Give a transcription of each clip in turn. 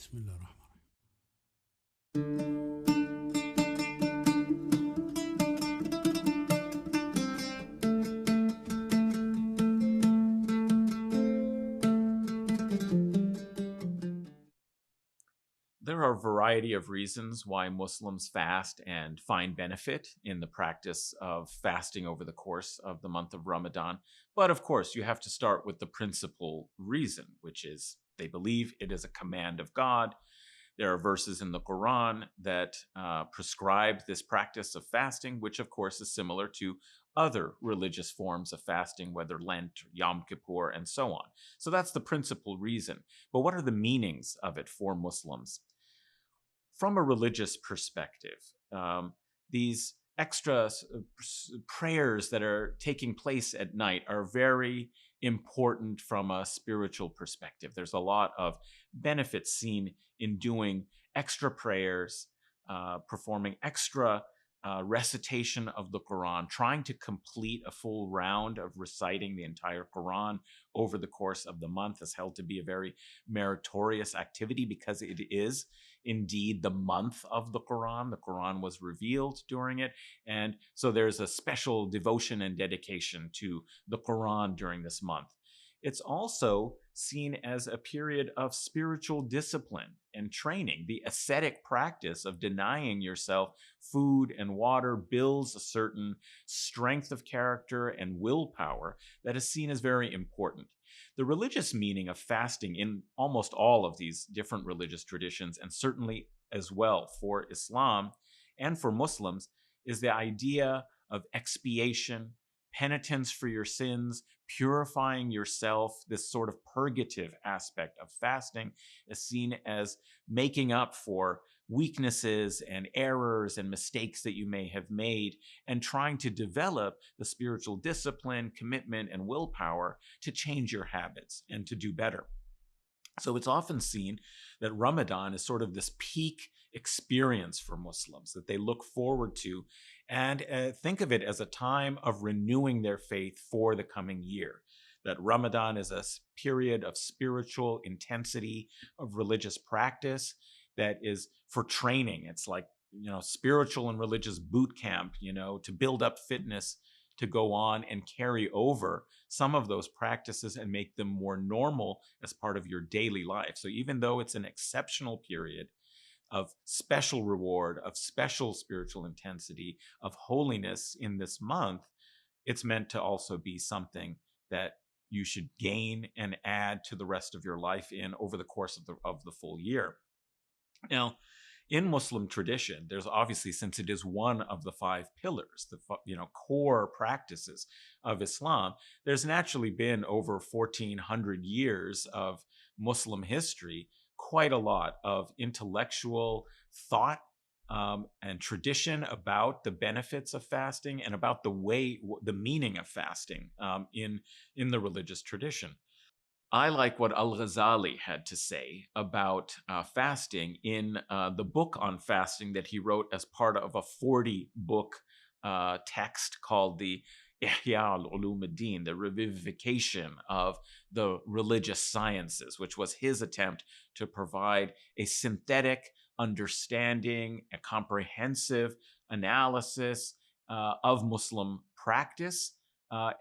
بسم الله الرحمن There are a variety of reasons why Muslims fast and find benefit in the practice of fasting over the course of the month of Ramadan. But of course, you have to start with the principal reason, which is they believe it is a command of God. There are verses in the Quran that prescribe this practice of fasting, which of course is similar to other religious forms of fasting, whether Lent, Yom Kippur, and so on. So that's the principal reason. But what are the meanings of it for Muslims? From a religious perspective, these extra prayers that are taking place at night are very important from a spiritual perspective. There's a lot of benefits seen in doing extra prayers, performing extra recitation of the Quran, trying to complete a full round of reciting the entire Quran over the course of the month is held to be a very meritorious activity because it is indeed the month of the Quran. The Quran was revealed during it. And so there's a special devotion and dedication to the Quran during this month. It's also seen as a period of spiritual discipline and training. The ascetic practice of denying yourself food and water builds a certain strength of character and willpower that is seen as very important. The religious meaning of fasting in almost all of these different religious traditions, and certainly as well for Islam and for Muslims, is the idea of expiation, penitence for your sins, purifying yourself. This sort of purgative aspect of fasting is seen as making up for weaknesses and errors and mistakes that you may have made, and trying to develop the spiritual discipline, commitment, and willpower to change your habits and to do better. So it's often seen that Ramadan is sort of this peak experience for Muslims that they look forward to and think of it as a time of renewing their faith for the coming year. That Ramadan is a period of spiritual intensity, of religious practice that is for training. It's like, spiritual and religious boot camp, to build up fitness to go on and carry over some of those practices and make them more normal as part of your daily life. So even though it's an exceptional period of special reward, of special spiritual intensity, of holiness in this month, it's meant to also be something that you should gain and add to the rest of your life in over the course of the full year. Now, in Muslim tradition, there's obviously, since it is one of the five pillars, the core practices of Islam, there's naturally been over 1,400 years of Muslim history, quite a lot of intellectual thought and tradition about the benefits of fasting and about the meaning of fasting in the religious tradition. I like what Al-Ghazali had to say about fasting in the book on fasting that he wrote as part of a 40-book text called the Ihya al-Ulum ad-Din, the revivification of the religious sciences, which was his attempt to provide a synthetic understanding, a comprehensive analysis of Muslim practice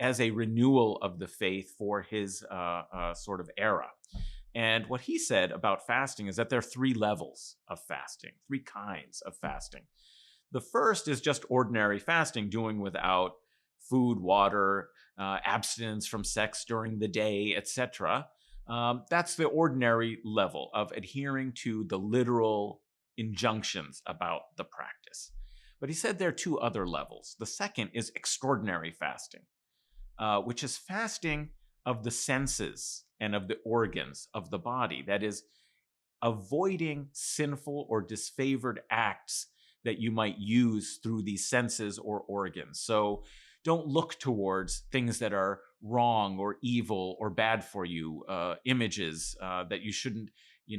as a renewal of the faith for his sort of era. And what he said about fasting is that there are three levels of fasting, three kinds of fasting. The first is just ordinary fasting, doing without food, water, abstinence from sex during the day, etc. That's the ordinary level of adhering to the literal injunctions about the practice. But he said there are two other levels. The second is extraordinary fasting, which is fasting of the senses and of the organs of the body. That is, avoiding sinful or disfavored acts that you might use through these senses or organs. So don't look towards things that are wrong or evil or bad for you, images that you shouldn't,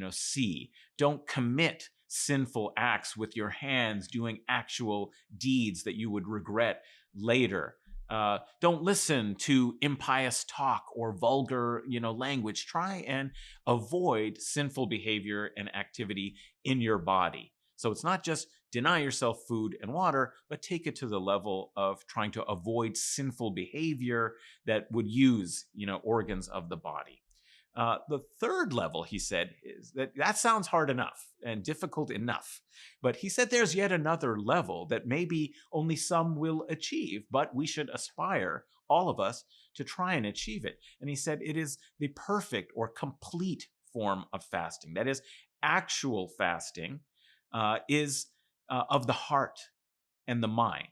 see. Don't commit sinful acts with your hands, doing actual deeds that you would regret later. Don't listen to impious talk or vulgar, language. Try and avoid sinful behavior and activity in your body. So it's not just deny yourself food and water, but take it to the level of trying to avoid sinful behavior that would use, organs of the body. The third level, he said, is that sounds hard enough and difficult enough. But he said there's yet another level that maybe only some will achieve, but we should aspire, all of us, to try and achieve it. And he said it is the perfect or complete form of fasting. That is, actual fasting is of the heart and the mind.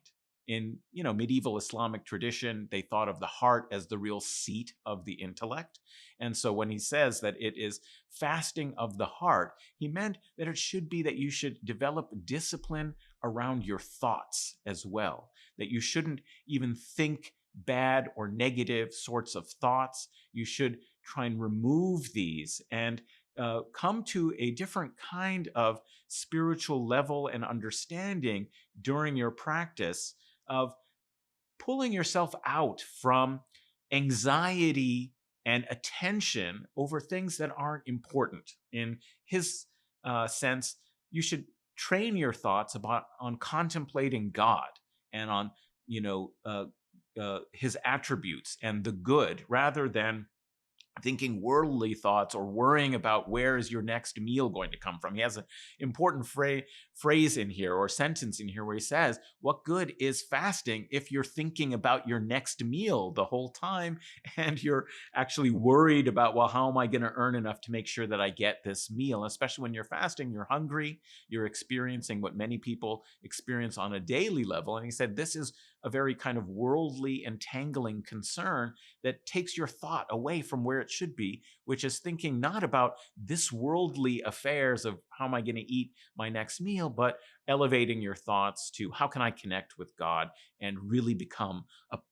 In medieval Islamic tradition, they thought of the heart as the real seat of the intellect. And so when he says that it is fasting of the heart, he meant that it should be that you should develop discipline around your thoughts as well, that you shouldn't even think bad or negative sorts of thoughts. You should try and remove these and come to a different kind of spiritual level and understanding during your practice of pulling yourself out from anxiety and attention over things that aren't important. In his sense, you should train your thoughts on contemplating God and on his attributes and the good, rather than thinking worldly thoughts or worrying about where is your next meal going to come from. He has an important phrase in here or sentence in here where he says, what good is fasting if you're thinking about your next meal the whole time and you're actually worried about, well, how am I going to earn enough to make sure that I get this meal? Especially when you're fasting, you're hungry, you're experiencing what many people experience on a daily level. And he said, this is a very kind of worldly, entangling concern that takes your thought away from where it should be, which is thinking not about this worldly affairs of how am I going to eat my next meal, but elevating your thoughts to how can I connect with God and really become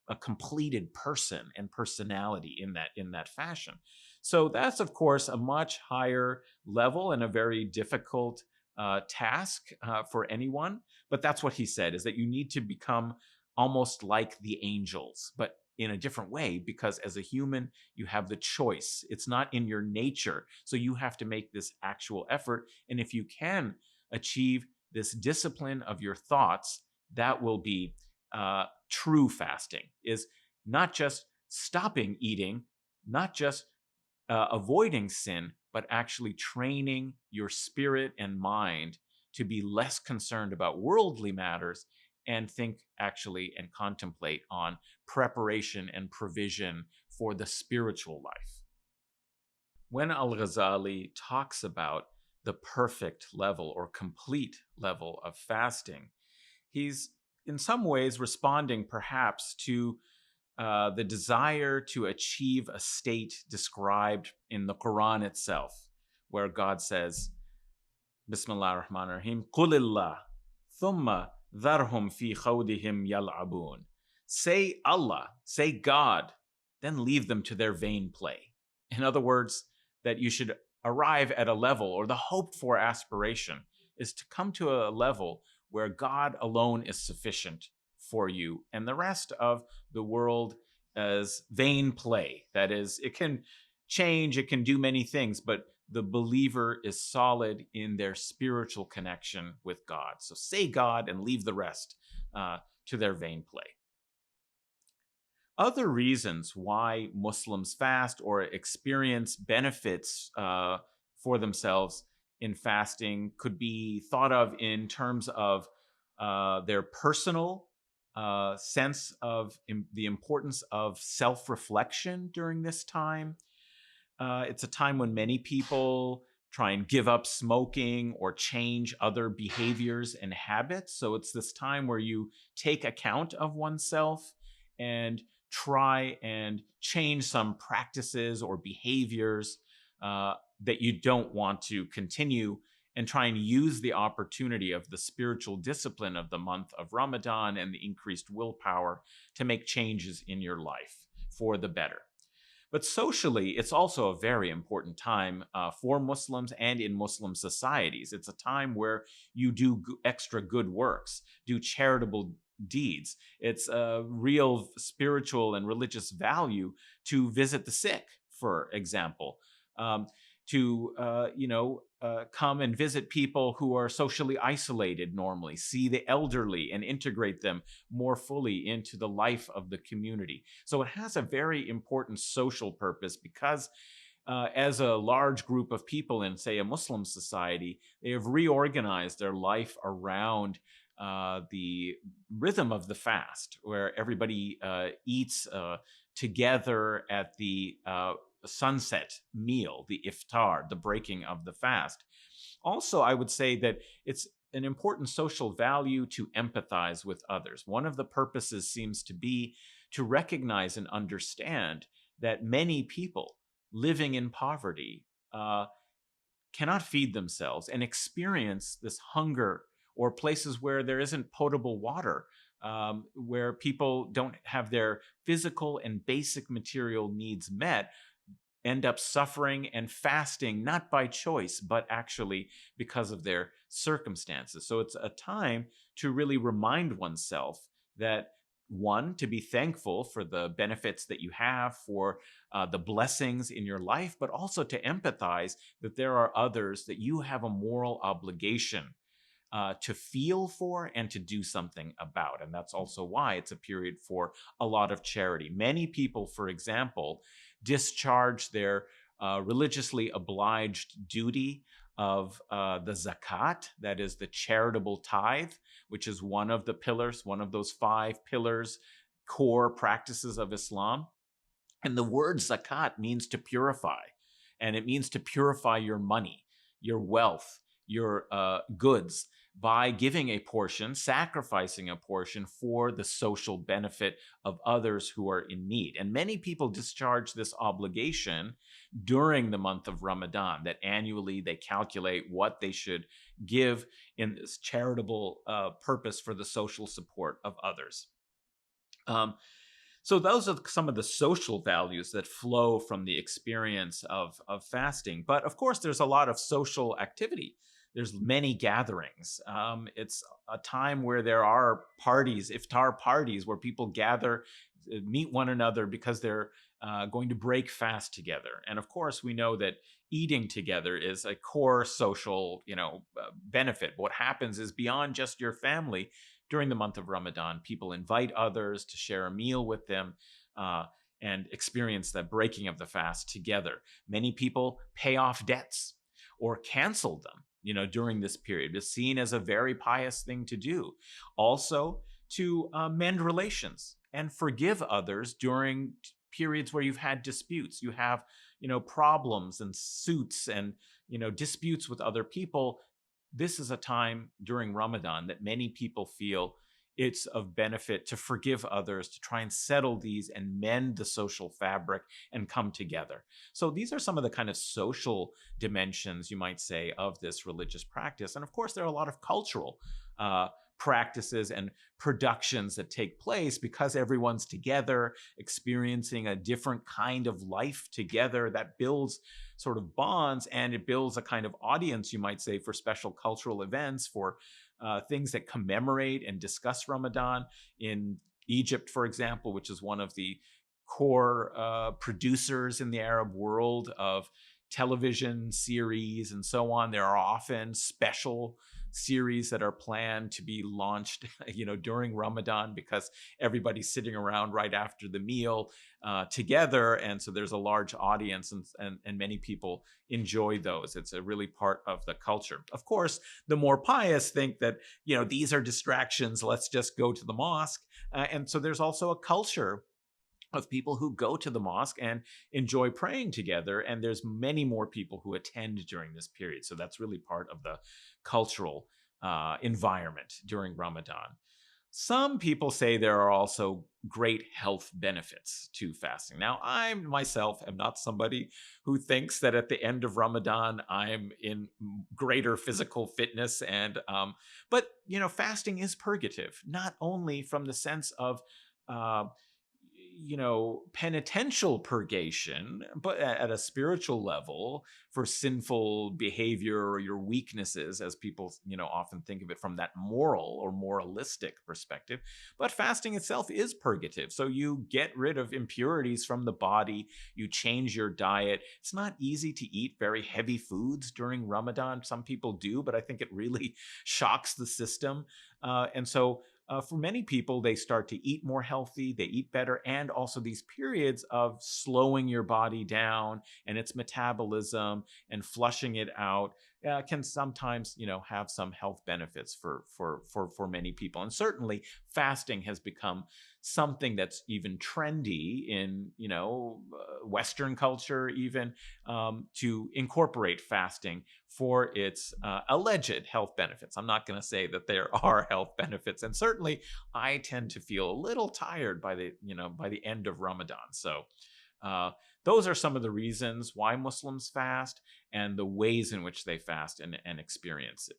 a completed person and personality in that fashion. So that's, of course, a much higher level and a very difficult task for anyone. But that's what he said, is that you need to become almost like the angels, but in a different way, because as a human, you have the choice. It's not in your nature. So you have to make this actual effort. And if you can achieve this discipline of your thoughts, that will be true fasting, is not just stopping eating, not just avoiding sin, but actually training your spirit and mind to be less concerned about worldly matters and think actually and contemplate on preparation and provision for the spiritual life. When Al-Ghazali talks about the perfect level or complete level of fasting, he's in some ways responding perhaps to the desire to achieve a state described in the Quran itself, where God says, Bismillah ar-Rahman ar-Rahim, Qulillah, thumma dharhum fi khawdihim yal'abun. Say Allah, say God, then leave them to their vain play. In other words, that you should arrive at a level, or the hoped for aspiration is to come to a level where God alone is sufficient for you, and the rest of the world is vain play. That is, it can change, it can do many things, but the believer is solid in their spiritual connection with God. So say God and leave the rest to their vain play. Other reasons why Muslims fast or experience benefits for themselves in fasting could be thought of in terms of their personal sense of the importance of self-reflection during this time. It's a time when many people try and give up smoking or change other behaviors and habits. So it's this time where you take account of oneself and try and change some practices or behaviors that you don't want to continue, and try and use the opportunity of the spiritual discipline of the month of Ramadan and the increased willpower to make changes in your life for the better. But socially, it's also a very important time for Muslims and in Muslim societies. It's a time where you do extra good works, do charitable deeds. It's a real spiritual and religious value to visit the sick, for example, um, to come and visit people who are socially isolated normally, see the elderly and integrate them more fully into the life of the community. So it has a very important social purpose because as a large group of people in, say, a Muslim society, they have reorganized their life around the rhythm of the fast, where everybody eats together at the sunset meal, the iftar, the breaking of the fast. Also, I would say that it's an important social value to empathize with others. One of the purposes seems to be to recognize and understand that many people living in poverty cannot feed themselves and experience this hunger, or places where there isn't potable water, where people don't have their physical and basic material needs met, end up suffering and fasting, not by choice, but actually because of their circumstances. So it's a time to really remind oneself that, one, to be thankful for the benefits that you have, for the blessings in your life, but also to empathize that there are others that you have a moral obligation to feel for and to do something about. And that's also why it's a period for a lot of charity. Many people, for example, discharge their religiously obliged duty of the zakat, that is the charitable tithe, which is one of the pillars, one of those 5 pillars, core practices of Islam. And the word zakat means to purify, and it means to purify your money, your wealth, your goods, by giving a portion, sacrificing a portion for the social benefit of others who are in need. And many people discharge this obligation during the month of Ramadan, that annually they calculate what they should give in this charitable purpose for the social support of others. So those are some of the social values that flow from the experience of fasting. But of course, there's a lot of social activity. There's many gatherings. It's a time where there are parties, iftar parties, where people gather, meet one another because they're going to break fast together. And of course, we know that eating together is a core social, benefit. What happens is, beyond just your family, during the month of Ramadan, people invite others to share a meal with them and experience the breaking of the fast together. Many people pay off debts or cancel them, during this period. It's seen as a very pious thing to do. Also, to mend relations and forgive others during periods where you've had disputes. You have, problems and suits and, disputes with other people. This is a time during Ramadan that many people feel it's of benefit to forgive others, to try and settle these and mend the social fabric and come together. So these are some of the kind of social dimensions, you might say, of this religious practice. And of course, there are a lot of cultural practices and productions that take place because everyone's together, experiencing a different kind of life together that builds sort of bonds, and it builds a kind of audience, you might say, for special cultural events, for things that commemorate and discuss Ramadan. In Egypt, for example, which is one of the core producers in the Arab world of television series and so on, there are often special series that are planned to be launched, during Ramadan, because everybody's sitting around right after the meal together, and so there's a large audience, and many people enjoy those. It's a really part of the culture. Of course, the more pious think that these are distractions. Let's just go to the mosque, and so there's also a culture of people who go to the mosque and enjoy praying together. And there's many more people who attend during this period. So that's really part of the cultural environment during Ramadan. Some people say there are also great health benefits to fasting. Now, I myself am not somebody who thinks that at the end of Ramadan I'm in greater physical fitness, but fasting is purgative, not only from the sense of penitential purgation, but at a spiritual level for sinful behavior or your weaknesses, as people, often think of it from that moral or moralistic perspective. But fasting itself is purgative. So you get rid of impurities from the body, you change your diet. It's not easy to eat very heavy foods during Ramadan. Some people do, but I think it really shocks the system. And so for many people, they start to eat more healthy, they eat better, and also these periods of slowing your body down and its metabolism and flushing it out can sometimes, have some health benefits for many people. And certainly, fasting has become something that's even trendy in, Western culture, even to incorporate fasting for its alleged health benefits. I'm not going to say that there are health benefits, and certainly I tend to feel a little tired by the end of Ramadan. So uh, those are some of the reasons why Muslims fast and the ways in which they fast and experience it.